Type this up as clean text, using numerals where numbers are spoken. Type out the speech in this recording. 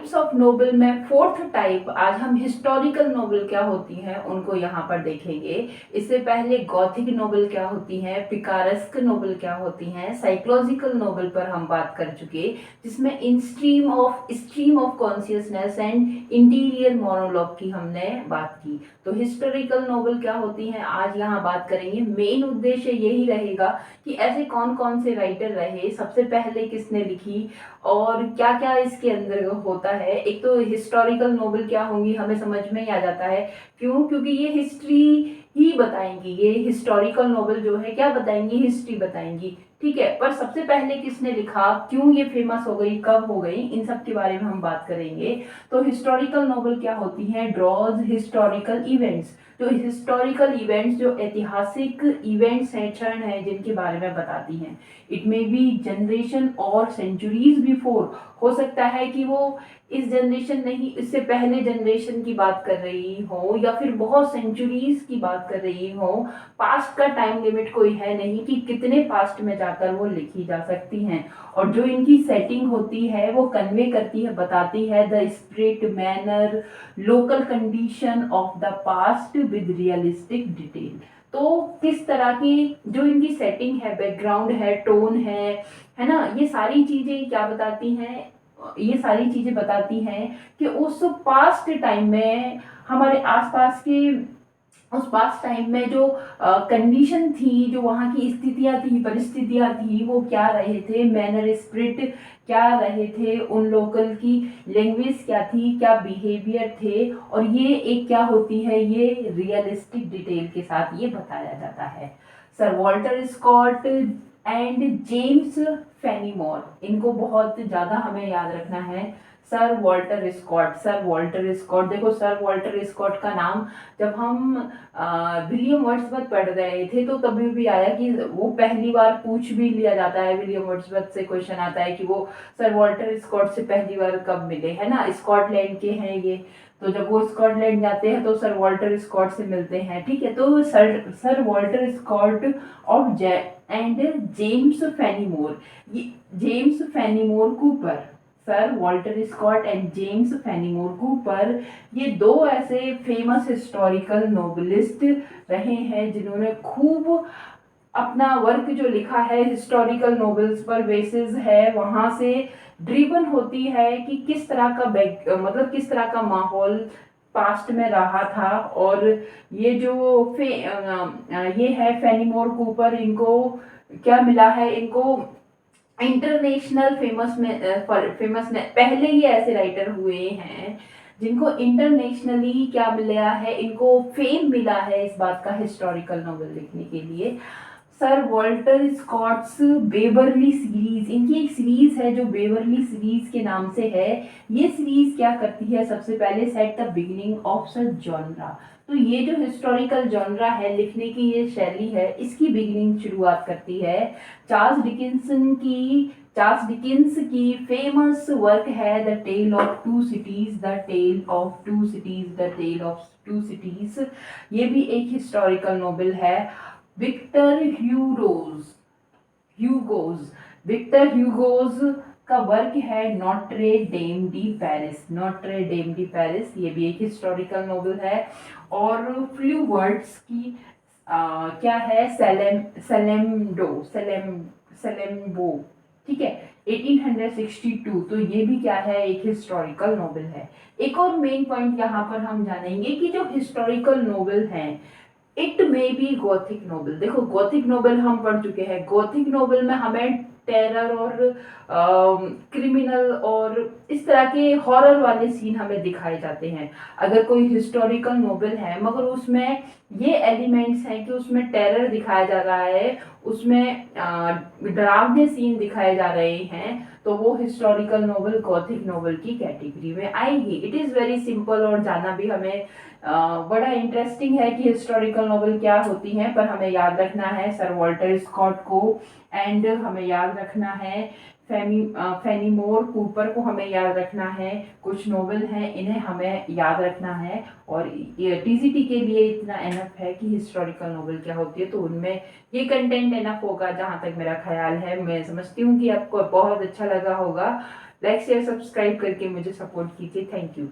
Types of novel में fourth type आज हम हिस्टोरिकल नोवेल क्या होती हैं उनको यहाँ पर देखेंगे। इससे पहले गॉथिक नोवेल क्या होती हैं, पिकारेस्क नोवेल क्या होती हैं, साइकोलॉजिकल नोवेल पर हम बात कर चुके, जिसमें इन stream of consciousness and interior monologue की हमने बात की। तो हिस्टोरिकल नोवेल क्या होती हैं आज यहाँ बात करेंगे। मेन उद्देश्य यही रहेगा कि ऐसे कौन कौन से राइटर रहे, सबसे पहले किसने लिखी और क्या क्या इसके अंदर होता है। एक तो हिस्टोरिकल नोवेल क्या होंगी हमें समझ में ही आ जाता है, क्यों? क्योंकि ये हिस्ट्री ही बताएंगी। ये हिस्टोरिकल नोवेल जो है क्या बताएंगी, हिस्ट्री बताएंगी, ठीक है। पर सबसे पहले किसने लिखा, क्यों ये फेमस हो गई, कब हो गई, इन सब के बारे में हम बात करेंगे। तो हिस्टोरिकल नोवेल क्या होती है, ड्रॉज हिस्टोरिकल इवेंट्स, जो हिस्टोरिकल इवेंट्स, जो ऐतिहासिक इवेंट्स हैं, क्षण हैं, जिनके बारे में बताती हैं। इट मे बी जनरेशन और सेंचुरीज बिफोर, हो सकता है कि वो इस जनरेशन नहीं, इससे पहले जनरेशन की बात कर रही हो या फिर बहुत सेंचुरीज की बात कर रही हो। पास्ट का टाइम लिमिट कोई है नहीं कि कितने पास्ट में जाकर वो लिखी जा सकती हैं। और जो इनकी सेटिंग होती है वो कन्वे करती है, बताती है the spirit, manner, local condition of the past with realistic detail. तो किस तरह की जो इनकी सेटिंग है, बैकग्राउंड है, टोन है ना, ये सारी चीजें क्या बताती हैं, ये सारी चीजें बताती हैं कि उस पास्ट टाइम में हमारे आसपास के, उस पास्ट टाइम में जो कंडीशन थी, जो वहाँ की स्थितियाँ थी, परिस्थितियाँ थी, वो क्या रहे थे, मैनर, स्पिरिट क्या रहे थे, उन लोकल की लैंग्वेज क्या थी, क्या बिहेवियर थे, और ये एक क्या होती है, ये रियलिस्टिक डिटेल के साथ ये बताया जाता है। Sir Walter Scott and James Fenimore, इनको बहुत ज़्यादा हमें याद रखना है। Sir Walter Scott, Sir Walter Scott, देखो सर वॉल्टर स्कॉट का नाम जब हम विलियम वर्ड्सवर्थ पढ़ रहे थे तो तभी भी आया कि वो पहली बार पूछ भी लिया जाता है, विलियम वर्ड्सवर्थ से क्वेश्चन आता है कि वो सर वॉल्टर स्कॉट से पहली बार कब मिले, है ना, स्कॉटलैंड के हैं ये। तो जब वो स्कॉटलैंड जाते हैं तो सर वॉल्टर स्कॉट से मिलते हैं, ठीक है। तो सर वॉल्टर स्कॉट और एंड जेम्स फेनीमोर, ये James Fenimore Cooper, Sir Walter Scott and James Fenimore Cooper, ये दो ऐसे फेमस हिस्टोरिकल नोवेलिस्ट रहे हैं जिन्होंने खूब अपना वर्क जो लिखा है हिस्टोरिकल नोवेल्स पर बेसिस है, वहां से ड्रिवन होती है कि किस तरह का मतलब किस तरह का माहौल पास्ट में रहा था। और ये जो ये है फेनीमोर कूपर, इनको क्या मिला है, इनको इंटरनेशनल फेमस पहले ही ऐसे राइटर हुए हैं जिनको इंटरनेशनली क्या मिला है, इनको फेम मिला है इस बात का हिस्टोरिकल नॉवेल लिखने के लिए। Sir Walter Scott's Waverley series, इनकी एक सीरीज है जो बेवरली सीरीज के नाम से है। ये सीरीज क्या करती है, सबसे पहले set the beginning of such genre. तो ये जो हिस्टोरिकल जॉनरा है, लिखने की ये शैली है, इसकी बिगिनिंग शुरुआत करती है चार्ल्स डिकिंस की फेमस वर्क है the tale of two cities, the tale of two cities, the tale of two cities. ये भी एक हिस्टोरिकल नोवेल है। विक्टर ह्यूगोज विक्टर ह्यूगोज का वर्क है Notre Dame de Paris, Notre Dame de Paris, ये भी एक हिस्टोरिकल नोवेल है। और फ्लूवर्ड्स की क्या है, सेलेम्बो, ठीक है, 1862। तो ये भी क्या है, एक हिस्टोरिकल नोवेल है। एक और मेन पॉइंट यहाँ पर हम जानेंगे कि जो हिस्टोरिकल नोवेल हैं, it may be Gothic novel. देखो गॉथिक नोवेल हम पढ़ चुके हैं, गॉथिक नोवेल में हमें टेरर और क्रिमिनल और इस तरह के हॉरर वाले सीन हमें दिखाए जाते हैं। अगर कोई हिस्टोरिकल नोवेल है मगर उसमें ये एलिमेंट्स हैं कि उसमें टेरर दिखाया जा रहा है, उसमें डरावने सीन दिखाए जा रहे हैं, तो वो हिस्टोरिकल नोवेल गॉथिक नोवेल की कैटेगरी में आएगी। इट इज़ वेरी सिंपल और जानना भी हमें बड़ा इंटरेस्टिंग है कि हिस्टोरिकल नोवेल क्या होती हैं। पर हमें याद रखना है सर वॉल्टर स्कॉट को, एंड हमें याद रखना है फेनीमोर कूपर को, हमें याद रखना है। कुछ नोवेल हैं इन्हें हमें याद रखना है। और ये टीजीटी के लिए इतना एनफ है कि हिस्टोरिकल नोवेल क्या होती है, तो उनमें ये कंटेंट एनफ होगा जहाँ तक मेरा ख्याल है। मैं समझती हूँ कि आपको बहुत अच्छा लगा होगा। लाइक शेयर सब्सक्राइब करके मुझे सपोर्ट कीजिए। Thank you.